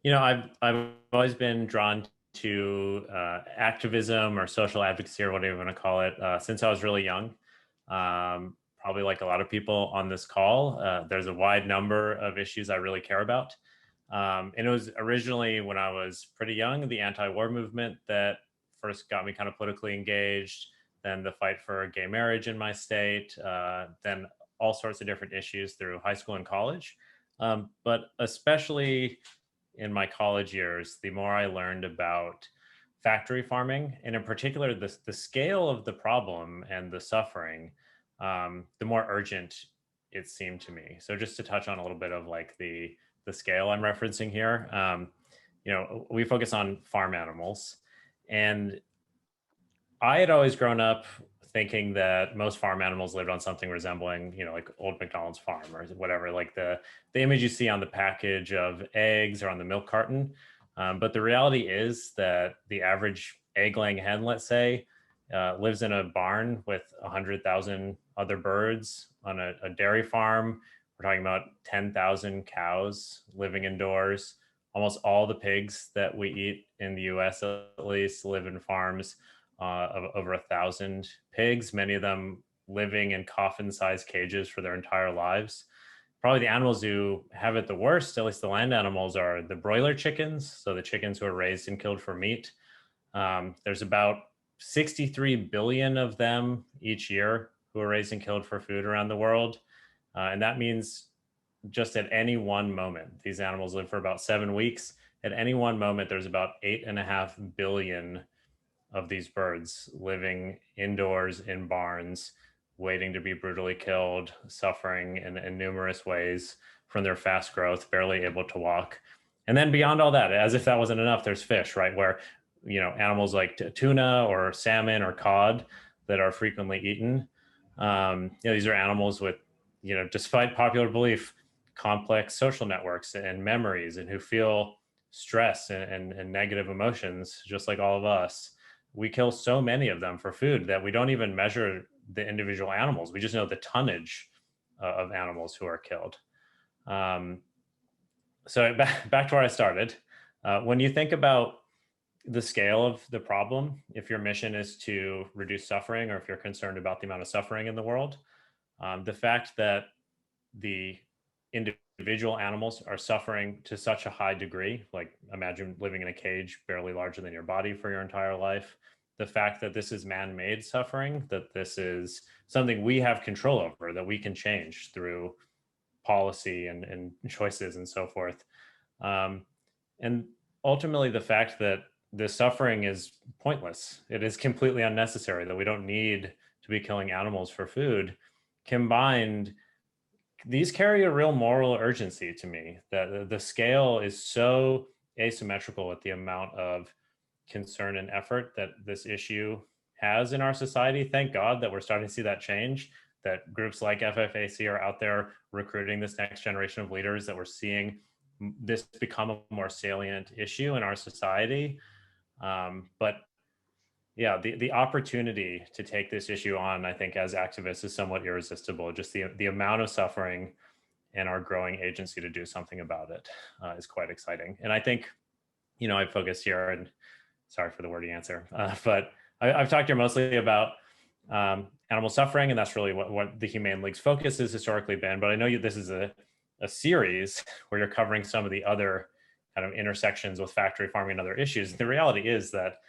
I've always been drawn to activism or social advocacy or whatever you want to call it since I was really young. Probably like a lot of people on this call, there's a wide number of issues I really care about. And it was originally when I was pretty young, the anti-war movement that first got me kind of politically engaged, then the fight for gay marriage in my state, then all sorts of different issues through high school and college. But especially in my college years, the more I learned about factory farming, and in particular, the scale of the problem and the suffering, the more urgent it seemed to me. So just to touch on a little bit of like the scale I'm referencing here, we focus on farm animals, and I had always grown up thinking that most farm animals lived on something resembling, like old McDonald's farm or whatever, like the image you see on the package of eggs or on the milk carton. But the reality is that the average egg-laying hen, let's say, lives in a barn with 100,000 other birds. On a dairy farm, we're talking about 10,000 cows living indoors. Almost all the pigs that we eat in the US, at least, live in farms of over 1,000 pigs, many of them living in coffin-sized cages for their entire lives. Probably the animals who have it the worst, at least the land animals, are the broiler chickens, so the chickens who are raised and killed for meat. There's about 63 billion of them each year who are raised and killed for food around the world. And that means just at any one moment, these animals live for about 7 weeks. At any one moment, there's about 8.5 billion of these birds living indoors in barns, waiting to be brutally killed, suffering in numerous ways from their fast growth, barely able to walk. And then beyond all that, as if that wasn't enough, there's fish, right? Where, animals like tuna or salmon or cod that are frequently eaten. These are animals with, despite popular belief, complex social networks and memories, and who feel stress and negative emotions, just like all of us. We kill so many of them for food that we don't even measure the individual animals. We just know the tonnage of animals who are killed. So back to where I started. When you think about the scale of the problem, if your mission is to reduce suffering, or if you're concerned about the amount of suffering in the world, the fact that the individual animals are suffering to such a high degree, like imagine living in a cage barely larger than your body for your entire life. The fact that this is man-made suffering, that this is something we have control over, that we can change through policy and choices and so forth. And ultimately the fact that the suffering is pointless, it is completely unnecessary, that we don't need to be killing animals for food, combined, these carry a real moral urgency to me, that the scale is so asymmetrical with the amount of concern and effort that this issue has in our society. Thank God that we're starting to see that change, that groups like FFAC are out there recruiting this next generation of leaders, that we're seeing this become a more salient issue in our society. But yeah, the opportunity to take this issue on, I think, as activists is somewhat irresistible. Just the amount of suffering and our growing agency to do something about it is quite exciting. And I think, I focus here, and sorry for the wordy answer, but I've talked here mostly about animal suffering, and that's really what the Humane League's focus has historically been. But I know this is a series where you're covering some of the other kind of intersections with factory farming and other issues. The reality is that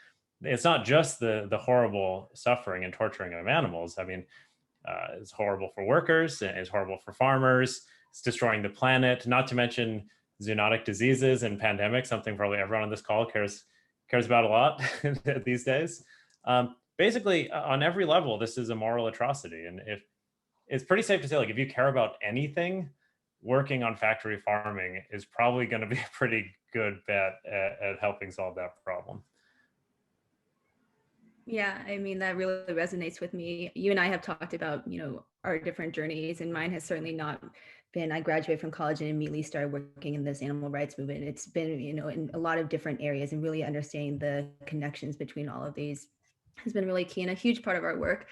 it's not just the horrible suffering and torturing of animals. I mean, it's horrible for workers, it's horrible for farmers, it's destroying the planet, not to mention zoonotic diseases and pandemics, something probably everyone on this call cares about a lot these days. Basically, on every level, this is a moral atrocity. And if it's pretty safe to say, like, if you care about anything, working on factory farming is probably going to be a pretty good bet at helping solve that problem. Yeah, I mean, that really resonates with me. You and I have talked about, our different journeys, and mine has certainly not been, I graduated from college and immediately started working in this animal rights movement. It's been, in a lot of different areas, and really understanding the connections between all of these has been really key and a huge part of our work.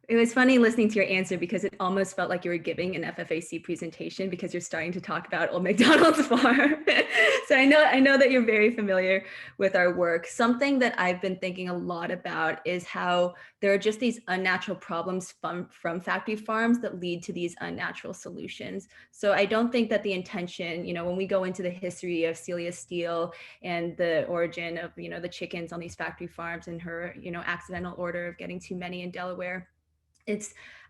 It was funny listening to your answer because it almost felt like you were giving an FFAC presentation because you're starting to talk about Old McDonald's farm. So I know that you're very familiar with our work. Something that I've been thinking a lot about is how there are just these unnatural problems from factory farms that lead to these unnatural solutions. So I don't think that the intention, you know, when we go into the history of Celia Steele and the origin of, you know, the chickens on these factory farms and her, you know, accidental order of getting too many in Delaware,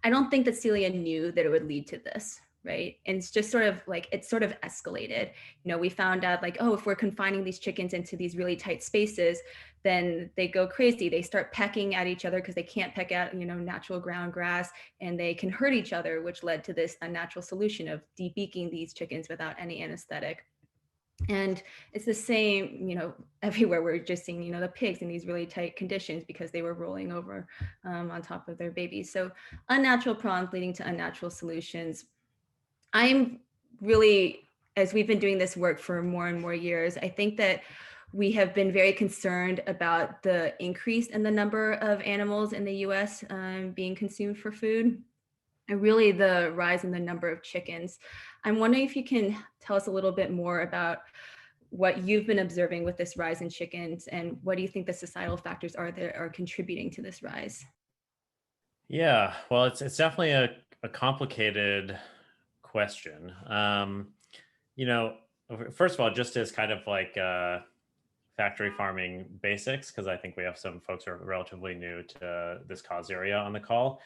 I don't think that Celia knew that it would lead to this, right? And it's just sort of like, it's sort of escalated. You know, we found out like, oh, if we're confining these chickens into these really tight spaces, then they go crazy. They start pecking at each other because they can't peck at, you know, natural ground grass, and they can hurt each other, which led to this unnatural solution of debeaking these chickens without any anesthetic. And it's the same, you know, everywhere. We're just seeing, you know, the pigs in these really tight conditions because they were rolling over on top of their babies. So unnatural problems leading to unnatural solutions. I'm really, as we've been doing this work for more and more years, I think that we have been very concerned about the increase in the number of animals in the US being consumed for food, and really the rise in the number of chickens. I'm wondering if you can tell us a little bit more about what you've been observing with this rise in chickens, and what do you think the societal factors are that are contributing to this rise? Yeah, well, it's definitely a complicated question. You know, first of all, just as kind of like factory farming basics, because I think we have some folks who are relatively new to this cause area on the call.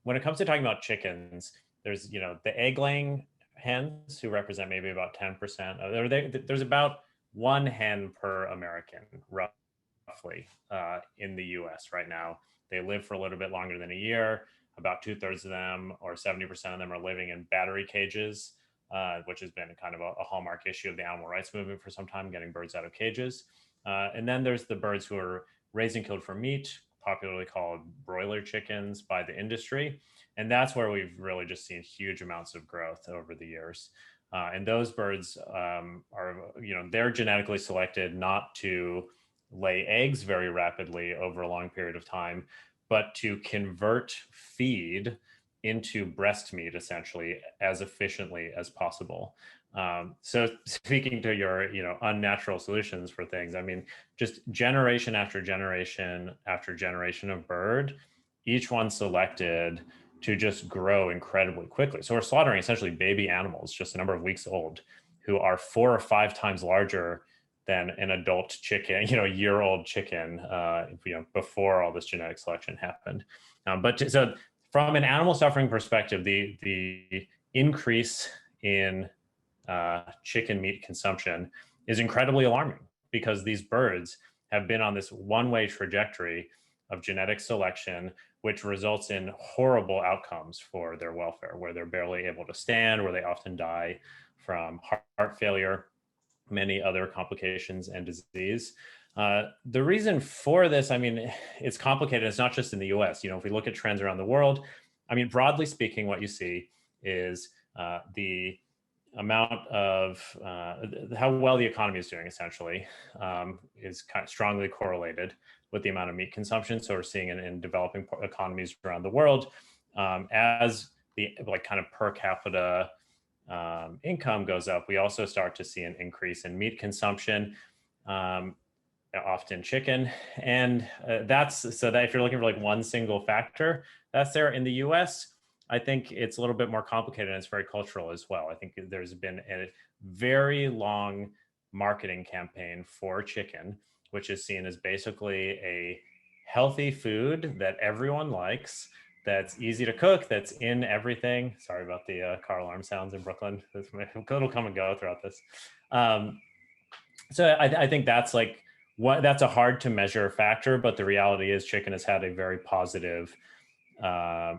When it comes to talking about chickens, there's, you know, the egg laying hens who represent maybe about 10%. There's about one hen per American, roughly, in the US right now. They live for a little bit longer than a year. About 2/3 of them, or 70% of them, are living in battery cages, which has been kind of a hallmark issue of the animal rights movement for some time, getting birds out of cages. And then there's the birds who are raised and killed for meat, popularly called broiler chickens by the industry. And that's where we've really just seen huge amounts of growth over the years. And those birds are, you know, they're genetically selected not to lay eggs very rapidly over a long period of time, but to convert feed into breast meat essentially as efficiently as possible. So speaking to your, you know, unnatural solutions for things, I mean, just generation after generation after generation of bird, each one selected to just grow incredibly quickly. So we're slaughtering essentially baby animals, just a number of weeks old, who are 4 or 5 times larger than an adult chicken, you know, year-old chicken, you know, before all this genetic selection happened. So from an animal suffering perspective, the increase in chicken meat consumption is incredibly alarming, because these birds have been on this one-way trajectory of genetic selection, which results in horrible outcomes for their welfare, where they're barely able to stand, where they often die from heart failure, many other complications and disease. The reason for this, I mean, it's complicated. It's not just in the US. You know, if we look at trends around the world, I mean, broadly speaking, what you see is the amount of how well the economy is doing essentially is kind of strongly correlated with the amount of meat consumption. So we're seeing in developing economies around the world, as the like kind of per capita income goes up, we also start to see an increase in meat consumption, often chicken. And that's so that if you're looking for like one single factor, that's there. In the US, I think it's a little bit more complicated, and it's very cultural as well. I think there's been a very long marketing campaign for chicken, which is seen as basically a healthy food that everyone likes, that's easy to cook, that's in everything. Sorry about the car alarm sounds in Brooklyn. It'll come and go throughout this. So I think that's like that's a hard to measure factor, but the reality is chicken has had a very positive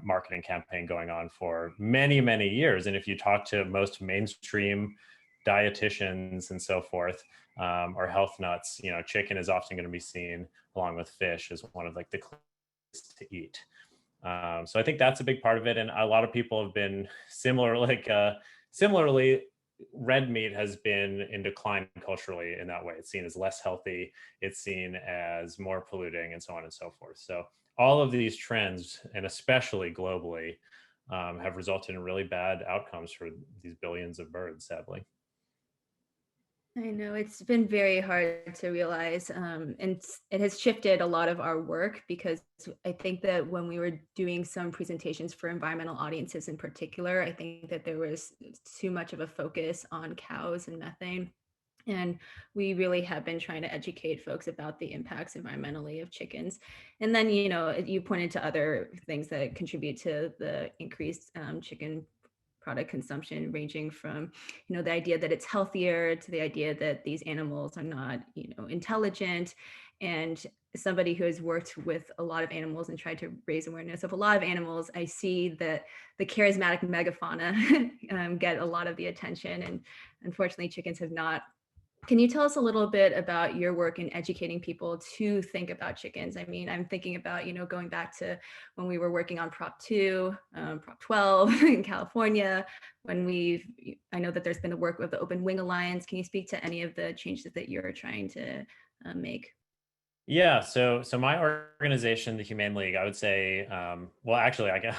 marketing campaign going on for many, many years. And if you talk to most mainstream dietitians and so forth, or health nuts, you know, chicken is often going to be seen along with fish as one of like the cleanest to eat. So I think that's a big part of it. And a lot of people have been similarly, red meat has been in decline culturally in that way. It's seen as less healthy, it's seen as more polluting, and so on and so forth. So all of these trends, and especially globally, have resulted in really bad outcomes for these billions of birds, sadly. I know it's been very hard to realize, and it has shifted a lot of our work because I think that when we were doing some presentations for environmental audiences in particular, I think that there was too much of a focus on cows and methane. And we really have been trying to educate folks about the impacts environmentally of chickens. And then, you pointed to other things that contribute to the increased chicken product consumption, ranging from the idea that it's healthier to the idea that these animals are not intelligent. And somebody who has worked with a lot of animals and tried to raise awareness of a lot of animals, I see that the charismatic megafauna get a lot of the attention, and unfortunately chickens have not. Can you tell us a little bit about your work in educating people to think about chickens? I mean, I'm thinking about, going back to when we were working on Prop 2, Prop 12 in California, I know that there's been the work with the Open Wing Alliance. Can you speak to any of the changes that you're trying to make? Yeah, so my organization, the Humane League, I would say, well, actually, I guess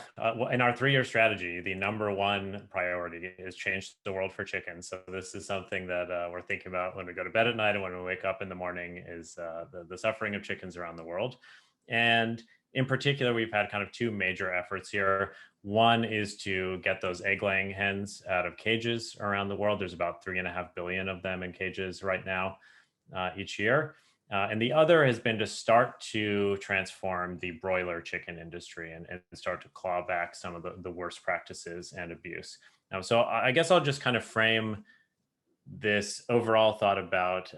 in our 3-year strategy, the number one priority is change the world for chickens. So this is something that we're thinking about when we go to bed at night and when we wake up in the morning, is the suffering of chickens around the world. And in particular, we've had kind of two major efforts here. One is to get those egg-laying hens out of cages around the world. There's about 3.5 billion of them in cages right now each year. And the other has been to start to transform the broiler chicken industry and start to claw back some of the worst practices and abuse. So I guess I'll just kind of frame this overall thought about,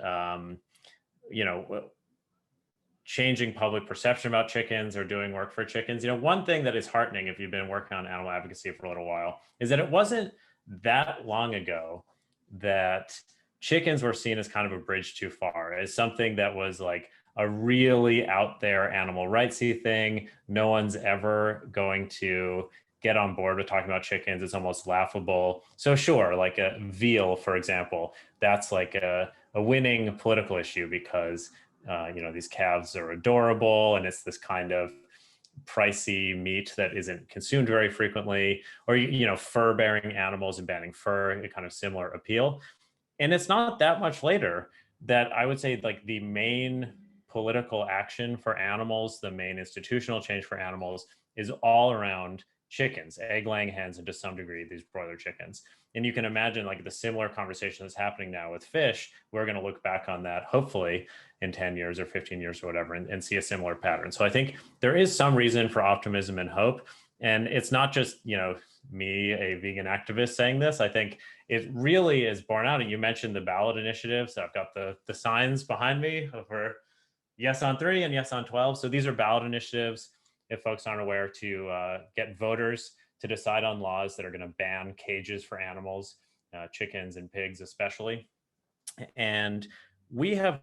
you know, changing public perception about chickens or doing work for chickens. One thing that is heartening if you've been working on animal advocacy for a little while is that it wasn't that long ago that chickens were seen as kind of a bridge too far, as something that was like a really out there animal rightsy thing. No one's ever going to get on board with talking about chickens. It's almost laughable. So sure, like a veal, for example, that's like a winning political issue because these calves are adorable and it's this kind of pricey meat that isn't consumed very frequently. Or fur bearing animals and banning fur, a kind of similar appeal. And it's not that much later that I would say like the main political action for animals, the main institutional change for animals, is all around chickens, egg laying hens, and to some degree these broiler chickens. And you can imagine like the similar conversation that's happening now with fish. We're going to look back on that hopefully in 10 years or 15 years or whatever, and see a similar pattern. So I think there is some reason for optimism and hope. And it's not just, me, a vegan activist, saying this. I think it really is borne out. And you mentioned the ballot initiative. So I've got the signs behind me for yes on 3 and yes on 12. So these are ballot initiatives, if folks aren't aware, to get voters to decide on laws that are going to ban cages for animals, chickens and pigs especially. And we have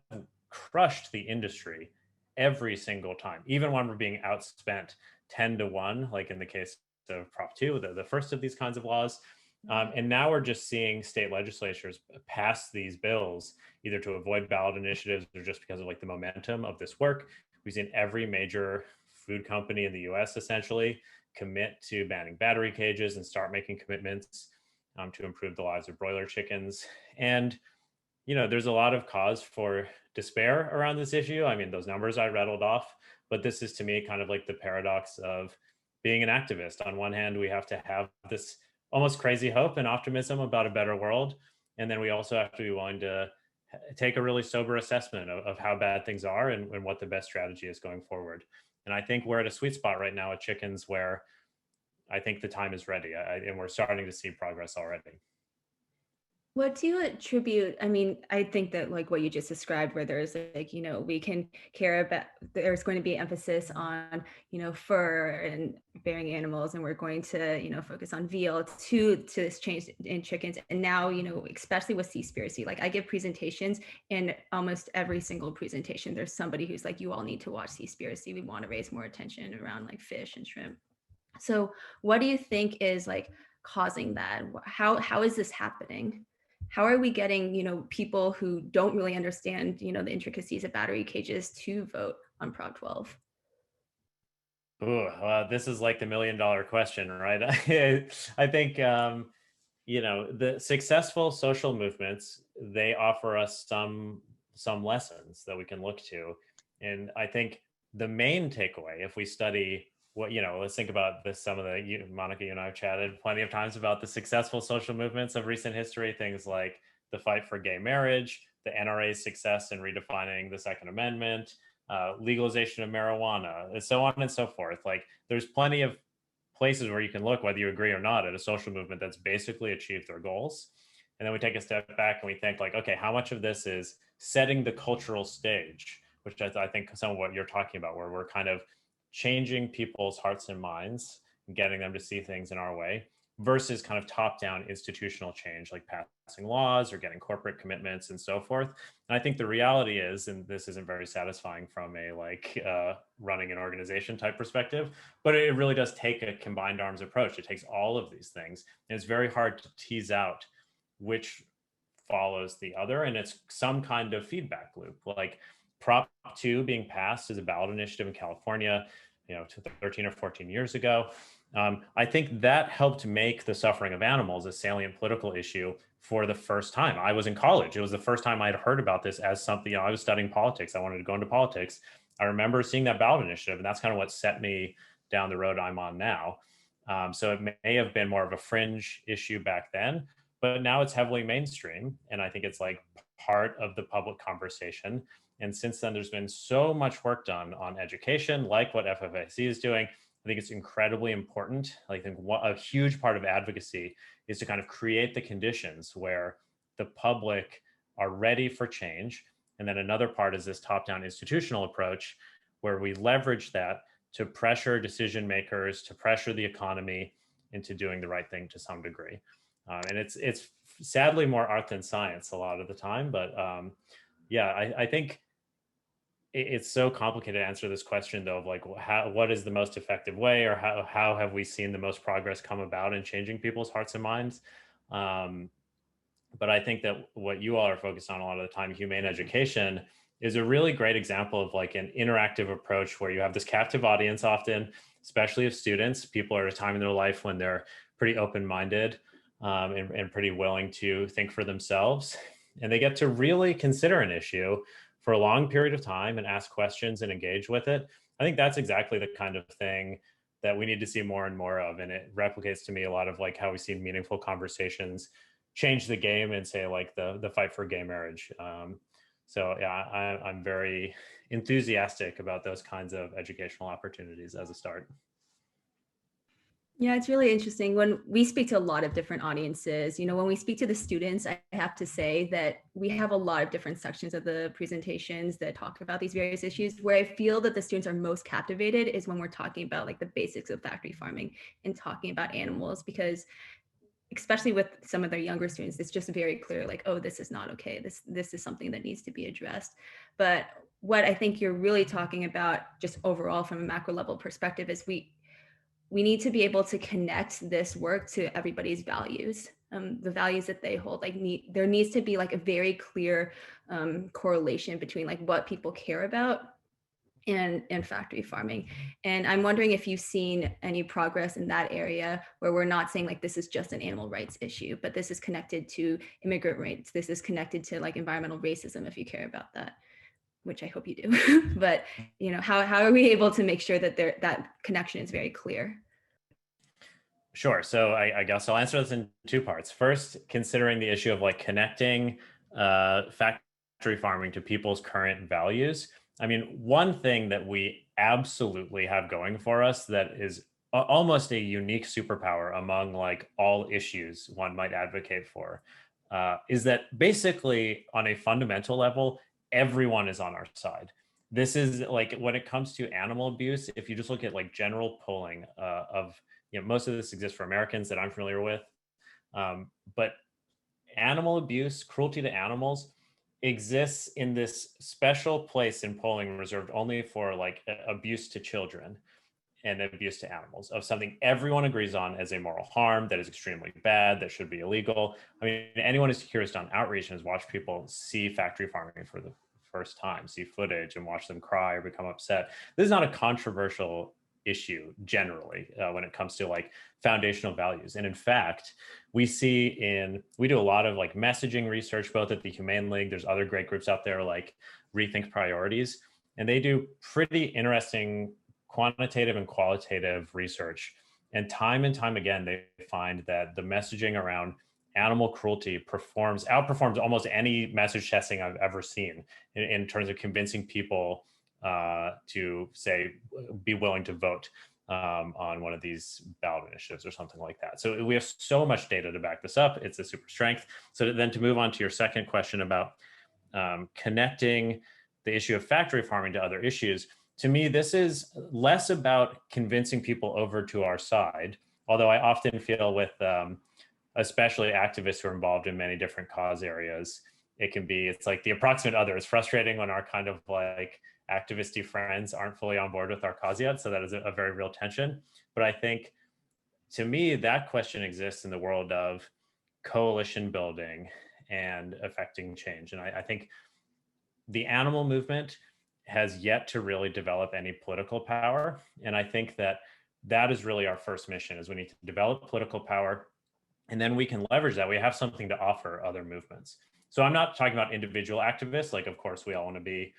crushed the industry every single time, even when we're being outspent 10-1, like in the case of Prop 2, the first of these kinds of laws. And now we're just seeing state legislatures pass these bills either to avoid ballot initiatives or just because of like the momentum of this work. We've seen every major food company in the US essentially commit to banning battery cages and start making commitments to improve the lives of broiler chickens. And there's a lot of cause for despair around this issue. I mean, those numbers I rattled off, but this is to me kind of like the paradox of being an activist. On one hand, we have to have this almost crazy hope and optimism about a better world. And then we also have to be willing to take a really sober assessment of how bad things are and what the best strategy is going forward. And I think we're at a sweet spot right now with chickens where I think the time is ready, and we're starting to see progress already. What do you attribute? I mean, I think that like what you just described, where there's like, we can care about, there's going to be emphasis on, fur and bearing animals, and we're going to, focus on veal to this change in chickens. And now, especially with Seaspiracy, like I give presentations, and almost every single presentation, there's somebody who's like, you all need to watch Seaspiracy. We want to raise more attention around like fish and shrimp. So what do you think is like causing that? How is this happening? How are we getting, people who don't really understand, the intricacies of battery cages to vote on Prop 12? Ooh, this is like the $1 million question, right? I think the successful social movements, they offer us some lessons that we can look to, and I think the main takeaway, if we study what let's think about this. Some of the Monica, you and I have chatted plenty of times about the successful social movements of recent history, things like the fight for gay marriage, the NRA's success in redefining the Second Amendment, legalization of marijuana, and so on and so forth. Like, there's plenty of places where you can look, whether you agree or not, at a social movement that's basically achieved their goals. And then we take a step back and we think, like, okay, how much of this is setting the cultural stage, which I think some of what you're talking about, where we're kind of changing people's hearts and minds and getting them to see things in our way, versus kind of top-down institutional change, like passing laws or getting corporate commitments and so forth. And I think the reality is, and this isn't very satisfying from a running an organization type perspective, but it really does take a combined arms approach. It takes all of these things, and it's very hard to tease out which follows the other, and it's some kind of feedback loop. Like, Prop 2 being passed as a ballot initiative in California, 13 or 14 years ago. I think that helped make the suffering of animals a salient political issue for the first time. I was in college. It was the first time I had heard about this as something. I was studying politics. I wanted to go into politics. I remember seeing that ballot initiative, and that's kind of what set me down the road I'm on now. So it may have been more of a fringe issue back then, but now it's heavily mainstream. And I think it's like part of the public conversation. And since then, there's been so much work done on education, like what FFAC is doing. I think it's incredibly important. I think a huge part of advocacy is to kind of create the conditions where the public are ready for change. And then another part is this top-down institutional approach, where we leverage that to pressure decision makers, to pressure the economy into doing the right thing to some degree. And it's sadly more art than science a lot of the time. But I think it's so complicated to answer this question, though, of like, what is the most effective way, or how have we seen the most progress come about in changing people's hearts and minds. But I think that what you all are focused on a lot of the time, humane education, is a really great example of like an interactive approach where you have this captive audience often, especially of students. People are at a time in their life when they're pretty open-minded, and pretty willing to think for themselves. And they get to really consider an issue for a long period of time and ask questions and engage with it. I think that's exactly the kind of thing that we need to see more and more of. And it replicates to me a lot of like how we see meaningful conversations change the game, and say like the fight for gay marriage. So yeah, I'm very enthusiastic about those kinds of educational opportunities as a start. Yeah, it's really interesting. When we speak to a lot of different audiences, when we speak to the students, I have to say that we have a lot of different sections of the presentations that talk about these various issues. Where I feel that the students are most captivated is when we're talking about like the basics of factory farming and talking about animals, because especially with some of their younger students, it's just very clear, like, oh, this is not okay. This is something that needs to be addressed. But what I think you're really talking about, just overall from a macro level perspective, is we need to be able to connect this work to everybody's values, the values that they hold. Like, there needs to be like a very clear correlation between like what people care about and factory farming. And I'm wondering if you've seen any progress in that area, where we're not saying like this is just an animal rights issue, but this is connected to immigrant rights. This is connected to like environmental racism, if you care about that, which I hope you do. But how are we able to make sure that that connection is very clear? Sure. So I guess I'll answer this in two parts. First, considering the issue of like connecting factory farming to people's current values. I mean, one thing that we absolutely have going for us that is almost a unique superpower among like all issues one might advocate for, is that basically on a fundamental level, everyone is on our side. This is like, when it comes to animal abuse, if you just look at like general polling of, most of this exists for Americans that I'm familiar with, but animal abuse, cruelty to animals, exists in this special place in polling reserved only for like abuse to children and abuse to animals, of something everyone agrees on as a moral harm that is extremely bad, that should be illegal. I mean, anyone who's curious on outreach and has watched people see factory farming for the first time, see footage and watch them cry or become upset. This is not a controversial issue generally when it comes to like foundational values. And in fact, we do a lot of like messaging research, both at the Humane League. There's other great groups out there like Rethink Priorities, and they do pretty interesting quantitative and qualitative research. And time again, they find that the messaging around animal cruelty outperforms almost any message testing I've ever seen in terms of convincing people to say, be willing to vote on one of these ballot initiatives or something like that. So we have so much data to back this up. It's a super strength. So then to move on to your second question about connecting the issue of factory farming to other issues, to me, this is less about convincing people over to our side, although I often feel with especially activists who are involved in many different cause areas, it's like the approximate other. It's frustrating when our kind of like activisty friends aren't fully on board with our cause yet. So that is a very real tension. But I think, to me, that question exists in the world of coalition building and affecting change. And I think the animal movement has yet to really develop any political power. And I think that is really our first mission, is we need to develop political power, and then we can leverage that. We have something to offer other movements. So I'm not talking about individual activists. Like, of course, we all want to be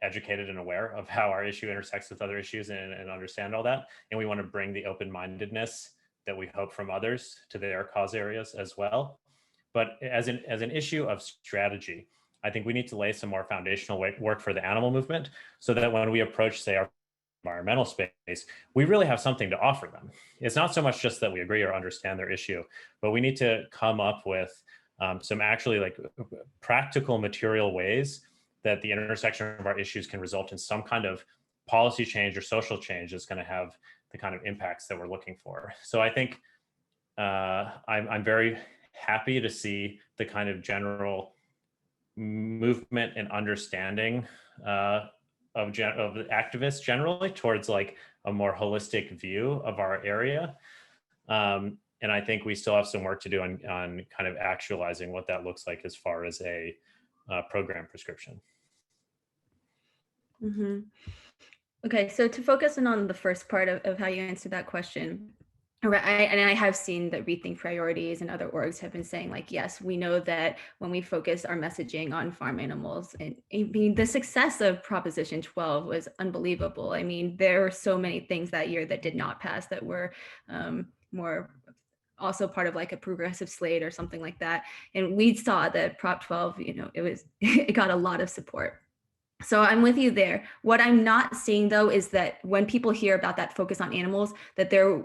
educated and aware of how our issue intersects with other issues and understand all that. And we want to bring the open-mindedness that we hope from others to their cause areas as well. But as an issue of strategy, I think we need to lay some more foundational work for the animal movement, so that when we approach, say, our environmental space, we really have something to offer them. It's not so much just that we agree or understand their issue, but we need to come up with some actually like practical material ways that the intersection of our issues can result in some kind of policy change or social change that's going to have the kind of impacts that we're looking for. So I think I'm very happy to see the kind of general movement and understanding of activists generally towards like a more holistic view of our area. And I think we still have some work to do on kind of actualizing what that looks like as far as a program prescription. Mm-hmm. Okay, so to focus in on the first part of how you answered that question, I have seen that Rethink Priorities and other orgs have been saying, like, yes, we know that when we focus our messaging on farm animals, and I mean, the success of Proposition 12 was unbelievable. I mean, there were so many things that year that did not pass that were more also part of like a progressive slate or something like that. And we saw that Prop 12, it got a lot of support. So I'm with you there. What I'm not seeing, though, is that when people hear about that focus on animals, that they're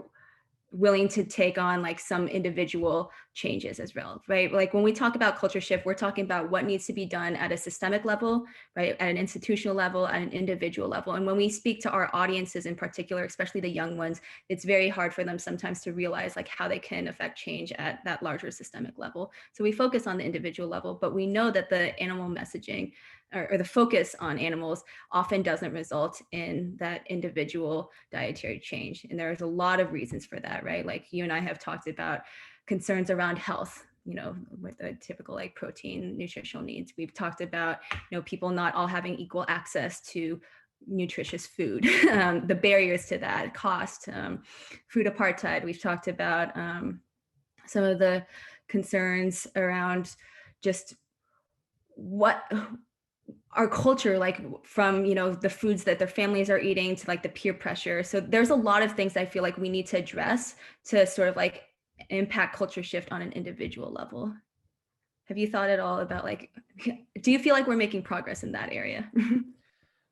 willing to take on like some individual changes as well, right? Like when we talk about culture shift, we're talking about what needs to be done at a systemic level, right? At an institutional level, at an individual level. And when we speak to our audiences in particular, especially the young ones, it's very hard for them sometimes to realize like how they can affect change at that larger systemic level. So we focus on the individual level, but we know that the animal messaging or the focus on animals often doesn't result in that individual dietary change. And there's a lot of reasons for that, right? Like you and I have talked about concerns around health, with the typical like protein, nutritional needs. We've talked about, people not all having equal access to nutritious food, the barriers to that, cost, food apartheid. We've talked about some of the concerns around just what our culture, like from the foods that their families are eating to like the peer pressure. So there's a lot of things I feel like we need to address to sort of like impact culture shift on an individual level. Have you thought at all about like, do you feel like we're making progress in that area?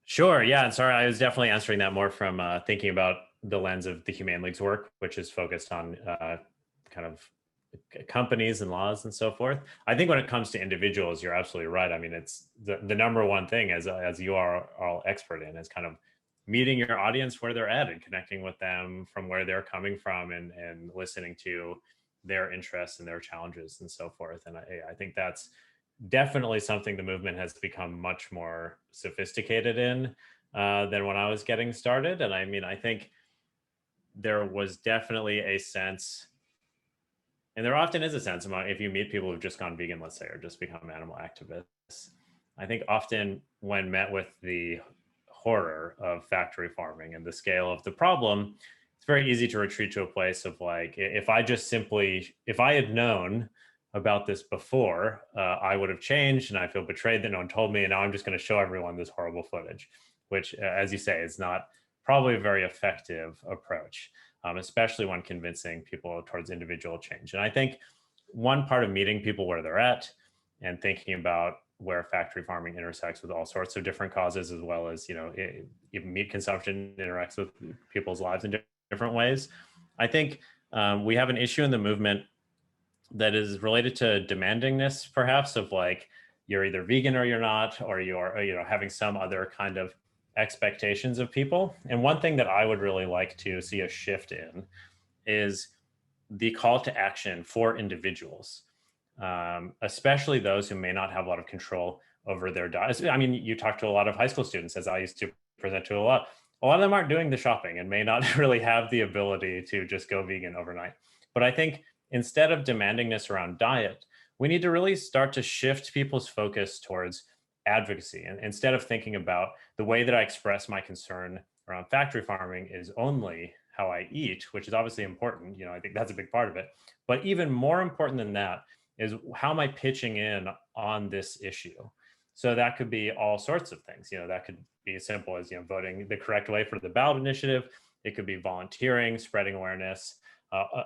Sure. Yeah. And sorry, I was definitely answering that more from thinking about the lens of the Humane League's work, which is focused on kind of companies and laws and so forth. I think when it comes to individuals, you're absolutely right. I mean, it's the number one thing, as you are all expert in, is kind of meeting your audience where they're at and connecting with them from where they're coming from, and listening to their interests and their challenges and so forth. And I think that's definitely something the movement has become much more sophisticated in than when I was getting started. And I mean, I think there was definitely a sense, and there often is a sense among, if you meet people who've just gone vegan, let's say, or just become animal activists, I think often when met with the horror of factory farming and the scale of the problem, it's very easy to retreat to a place of like, if I had known about this before, I would have changed, and I feel betrayed that no one told me, and now I'm just going to show everyone this horrible footage, which, as you say, is not probably a very effective approach, especially when convincing people towards individual change. And I think one part of meeting people where they're at and thinking about where factory farming intersects with all sorts of different causes, as well as, even meat consumption interacts with people's lives in different ways. I think we have an issue in the movement that is related to demandingness, perhaps, of like, you're either vegan or you're not, or you're, having some other kind of expectations of people. And one thing that I would really like to see a shift in is the call to action for individuals, especially those who may not have a lot of control over their diets. I mean, you talk to a lot of high school students, as I used to present to a lot of them aren't doing the shopping and may not really have the ability to just go vegan overnight. But I think instead of demandingness around diet, we need to really start to shift people's focus towards advocacy. And instead of thinking about the way that I express my concern around factory farming is only how I eat, which is obviously important. I think that's a big part of it. But even more important than that is, how am I pitching in on this issue? So that could be all sorts of things. That could be as simple as, voting the correct way for the ballot initiative. It could be volunteering, spreading awareness,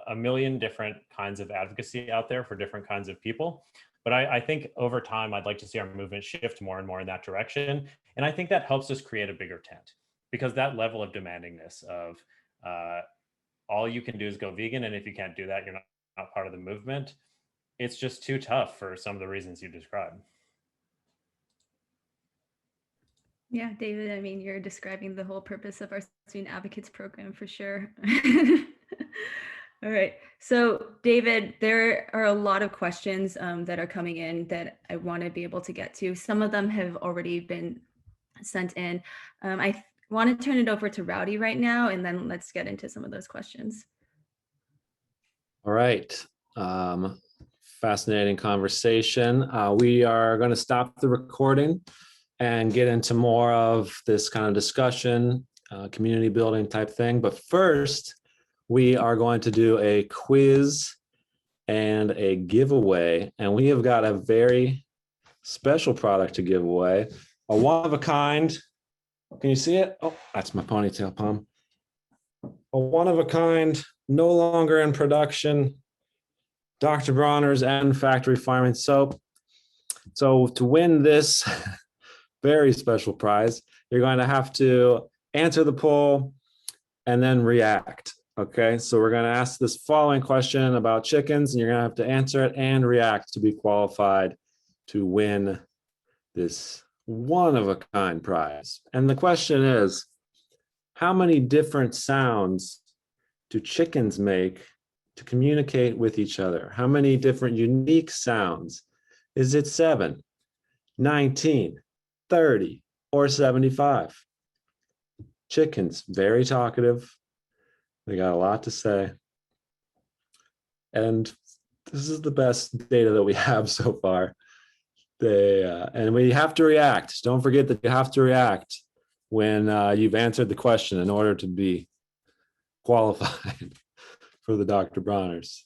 a million different kinds of advocacy out there for different kinds of people. But I think over time, I'd like to see our movement shift more and more in that direction. And I think that helps us create a bigger tent, because that level of demandingness of all you can do is go vegan, and if you can't do that, you're not part of the movement. It's just too tough for some of the reasons you described. Yeah, David, I mean, you're describing the whole purpose of our Student Advocates program for sure. All right. So, David, there are a lot of questions that are coming in that I want to be able to get to. Some of them have already been sent in. I want to turn it over to Rowdy right now, and then let's get into some of those questions. All right. Fascinating conversation. We are going to stop the recording and get into more of this kind of discussion, community building type thing. But first, we are going to do a quiz and a giveaway. And we have got a very special product to give away, a one-of-a-kind. Can you see it? Oh, that's my ponytail, Palm. A one-of-a-kind, no longer in production, Dr. Bronner's and factory farming soap. So to win this very special prize, you're going to have to answer the poll and then react. Okay, so we're going to ask this following question about chickens, and you're going to have to answer it and react to be qualified to win this one-of-a-kind prize. And the question is, how many different sounds do chickens make to communicate with each other? How many different unique sounds? Is it 7, 19, 30, or 75? Chickens, very talkative. They got a lot to say. And this is the best data that we have so far. And we have to react. Don't forget that you have to react when you've answered the question in order to be qualified for the Dr. Bronners.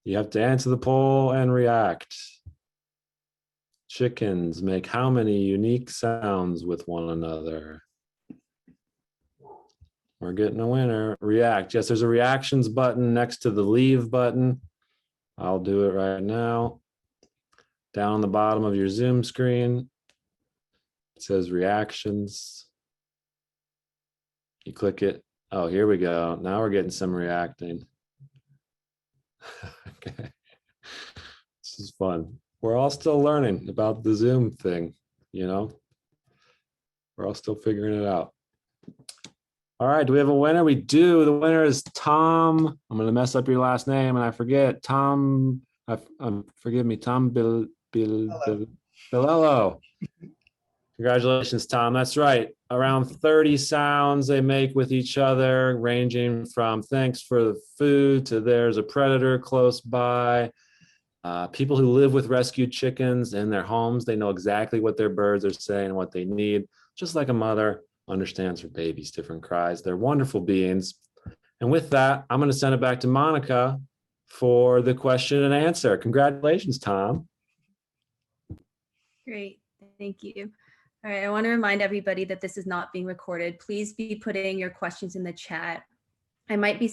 You have to answer the poll and react. Chickens make how many unique sounds with one another? We're getting a winner. React. Yes, there's a reactions button next to the leave button. I'll do it right now. Down on the bottom of your Zoom screen, it says reactions. You click it. Oh, here we go. Now we're getting some reacting. Okay. This is fun. We're all still learning about the Zoom thing, We're all still figuring it out. All right, do we have a winner? We do. The winner is Tom. I'm going to mess up your last name, and I forget. Tom, forgive me, Tom Bilello. Congratulations, Tom. That's right. Around 30 sounds they make with each other, ranging from thanks for the food to there's a predator close by. People who live with rescued chickens in their homes, they know exactly what their birds are saying and what they need. just like a mother understands her baby's different cries. They're wonderful beings. And with that, I'm going to send it back to Monica for the question and answer. Congratulations, Tom. Great, thank you. All right, I want to remind everybody that this is not being recorded. Please be putting your questions in the chat. I might be